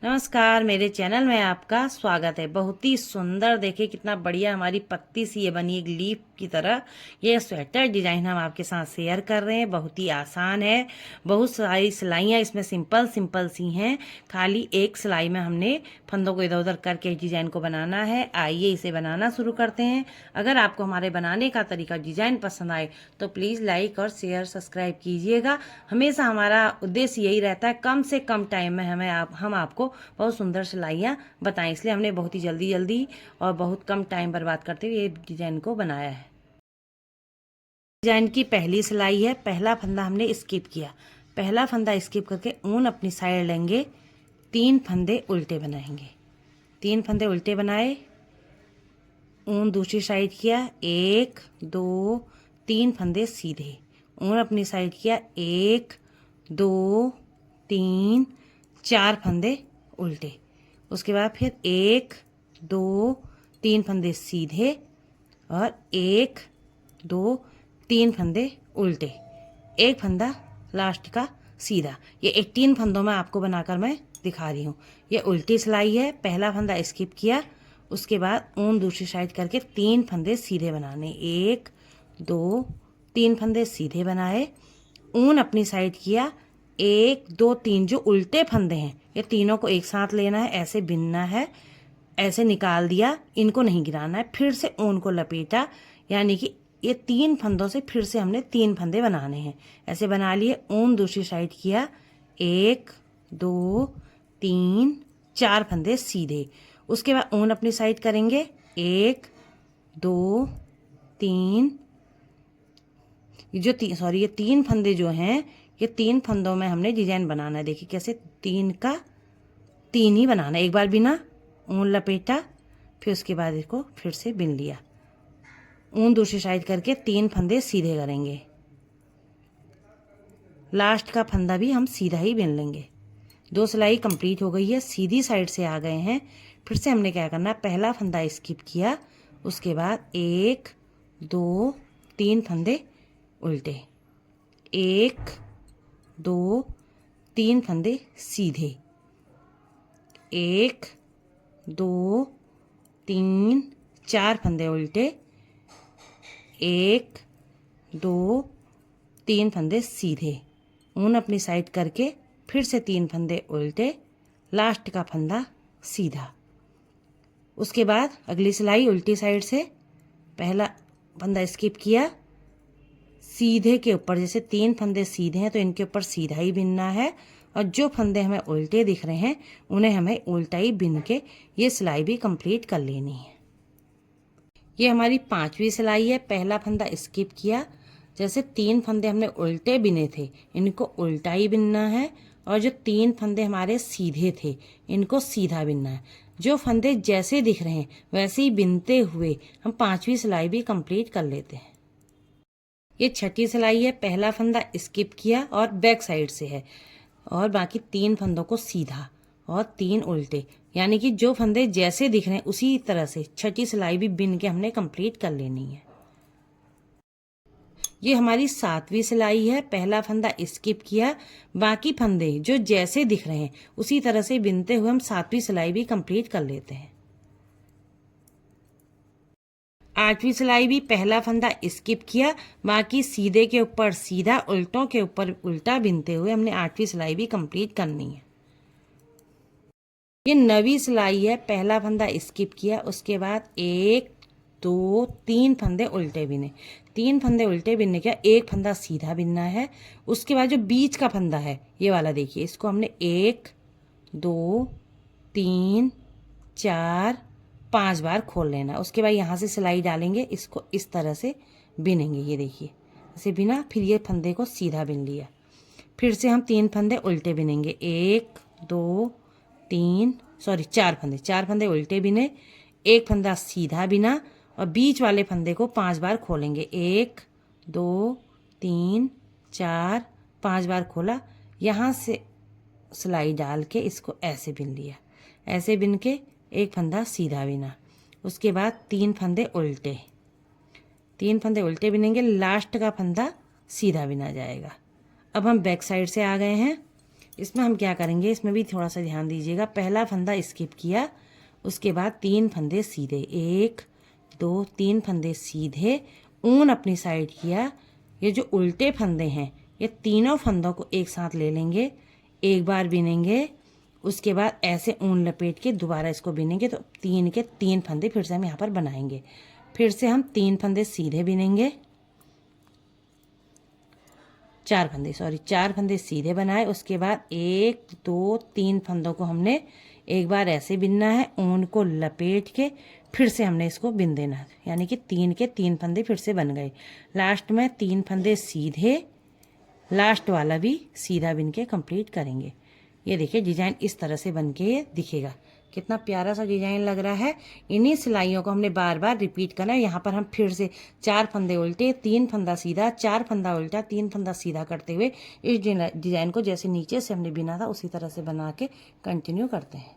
नमस्कार, मेरे चैनल में आपका स्वागत है। बहुत ही सुंदर, देखिए कितना बढ़िया हमारी पत्ती सी ये बनी एक लीफ की तरह। ये स्वेटर डिजाइन हम आपके साथ शेयर कर रहे हैं। बहुत ही आसान है, बहुत सारी सिलाइयाँ इसमें सिंपल सिंपल सी हैं। खाली एक सिलाई में हमने फंदों को इधर उधर करके इस डिजाइन को बनाना है। आइए इसे बनाना शुरू करते हैं। अगर आपको हमारे बनाने का तरीका डिजाइन पसंद आए तो प्लीज़ लाइक और शेयर सब्सक्राइब कीजिएगा। हमेशा हमारा उद्देश्य यही रहता है कम से कम टाइम में हम आपको बहुत सुंदर सिलाइयाँ बताएं, इसलिए हमने बहुत ही जल्दी जल्दी और बहुत कम टाइम बर्बाद करते हुए ये डिजाइन को बनाया है। डिजाइन की पहली सिलाई है। पहला फंदा हमने स्किप किया। पहला फंदा स्किप करके ऊन अपनी साइड लेंगे, 3 फंदे उल्टे बनाएंगे। 3 फंदे उल्टे बनाए, ऊन दूसरी साइड किया, 1 2 3 फंदे सीधे, ऊन अपनी साइड किया, 1 2 3 4 फंदे उल्टे। उसके बाद फिर 1 2 3 फंदे सीधे और 1 2 3 फंदे उल्टे, एक फंदा लास्ट का सीधा। ये 18 फंदों में आपको बनाकर मैं दिखा रही हूँ। ये उल्टी सिलाई है। पहला फंदा स्किप किया, उसके बाद ऊन दूसरी साइड करके 3 फंदे सीधे बनाने, 1 2 3 फंदे सीधे बनाए, ऊन अपनी साइड किया, 1 2 3 जो उल्टे फंदे हैं ये तीनों को एक साथ लेना है, ऐसे बिनना है, ऐसे निकाल दिया, इनको नहीं गिराना है। फिर से ऊन को लपेटा, यानी कि ये 3 फंदों से फिर से हमने 3 फंदे बनाने हैं। ऐसे बना लिए, ऊन दूसरी साइड किया, 1 2 3 4 फंदे सीधे। उसके बाद ऊन अपनी साइड करेंगे, 1 2 3 ये 3 फंदे जो हैं, ये 3 फंदों में हमने डिजाइन बनाना है। देखिए कैसे 3 का 3 ही बनाना है। एक बार बिना, ऊन लपेटा, फिर उसके बाद इसको फिर से बिन लिया, ऊन दूसरी साइड करके 3 फंदे सीधे करेंगे। लास्ट का फंदा भी हम सीधा ही बिन लेंगे। 2 सिलाई कंप्लीट हो गई है, सीधी साइड से आ गए हैं। फिर से हमने क्या करना है, पहला फंदा स्किप किया, उसके बाद 1 2 3 फंदे उल्टे, 1 2 3 फंदे सीधे, 1 2 3 4 फंदे उल्टे, 1 2 3 फंदे सीधे, ऊन अपनी साइड करके फिर से 3 फंदे उल्टे, लास्ट का फंदा सीधा। उसके बाद अगली सिलाई उल्टी साइड से, पहला फंदा स्किप किया, सीधे के ऊपर, जैसे 3 फंदे सीधे हैं तो इनके ऊपर सीधा ही बिनना है, और जो फंदे हमें उल्टे दिख रहे हैं उन्हें हमें उल्टा ही बिन के ये सिलाई भी कंप्लीट कर लेनी है। ये हमारी 5वीं सिलाई है। पहला फंदा स्किप किया, जैसे 3 फंदे हमने उल्टे बिने थे इनको उल्टा ही बिनना है, और जो 3 फंदे हमारे सीधे थे इनको सीधा बिनना है। जो फंदे जैसे दिख रहे हैं वैसे ही बिनते हुए हम 5वीं सिलाई भी कंप्लीट कर लेते हैं। ये 6ठी सिलाई है। पहला फंदा स्किप किया और बैक साइड से है, और बाकी 3 फंदों को सीधा और 3 उल्टे, यानी कि जो फंदे जैसे दिख रहे हैं उसी तरह से 6ठी सिलाई भी बिन के हमने कंप्लीट कर लेनी है। ये हमारी 7वीं सिलाई है। पहला फंदा स्किप किया, बाकी फंदे जो जैसे दिख रहे हैं उसी तरह से बिनते हुए हम 7वीं सिलाई भी कंप्लीट कर लेते हैं। 8वीं सिलाई भी पहला फंदा स्किप किया, बाकी सीधे के ऊपर सीधा, उल्टों के ऊपर उल्टा बिनते हुए हमने 8वीं सिलाई भी कंप्लीट करनी है। ये 9वीं सिलाई है। पहला फंदा स्किप किया, उसके बाद 1 2 3 फंदे उल्टे बिने, 3 फंदे उल्टे बिनने के बाद एक फंदा सीधा बिनना है। उसके बाद जो बीच का फंदा है ये वाला, देखिए इसको हमने 1 2 3 4 5 बार खोल लेना। उसके बाद यहाँ से सिलाई डालेंगे, इसको इस तरह से बिनेंगे। ये देखिए ऐसे बिना, फिर ये फंदे को सीधा बिन लिया, फिर से हम 3 फंदे उल्टे बिनेंगे, 1 2 3 4 फंदे उल्टे बिने, एक फंदा सीधा बिना, और बीच वाले फंदे को 5 बार खोलेंगे, 1 2 3 4 5 बार खोला, यहाँ से सिलाई डाल के इसको ऐसे बिन लिया, ऐसे बिन के एक फंदा सीधा बिना। उसके बाद 3 फंदे उल्टे, 3 फंदे उल्टे बिनेंगे, लास्ट का फंदा सीधा बिना जाएगा। अब हम बैक साइड से आ गए हैं। इसमें हम क्या करेंगे, इसमें भी थोड़ा सा ध्यान दीजिएगा। पहला फंदा स्किप किया, उसके बाद 3 फंदे सीधे, 1 2 3 फंदे सीधे, ऊन अपनी साइड किया। ये जो उल्टे फंदे हैं ये तीनों फंदों को एक साथ ले लेंगे, एक बार बिनेंगे, उसके बाद ऐसे ऊन लपेट के दोबारा इसको बिनेंगे, तो 3 के 3 फंदे फिर से हम यहाँ पर बनाएंगे। फिर से हम 3 फंदे सीधे बिनेंगे, 4 फंदे, सॉरी 4 फंदे सीधे बनाए। उसके बाद 1 2 3 फंदों को हमने एक बार ऐसे बिनना है, ऊन को लपेट के फिर से हमने इसको बिन देना है, यानी कि 3 के 3 फंदे फिर से बन गए। लास्ट में 3 फंदे सीधे, लास्ट वाला भी सीधा बिन के कंप्लीट करेंगे। ये देखिए डिजाइन इस तरह से बन के दिखेगा, कितना प्यारा सा डिजाइन लग रहा है। इन्हीं सिलाइयों को हमने बार बार रिपीट करना है। यहाँ पर हम फिर से 4 फंदे उल्टे, 3 फंदा सीधा, 4 फंदा उल्टा, 3 फंदा सीधा करते हुए इस डिजाइन को जैसे नीचे से हमने बिना था उसी तरह से बना के कंटिन्यू करते हैं।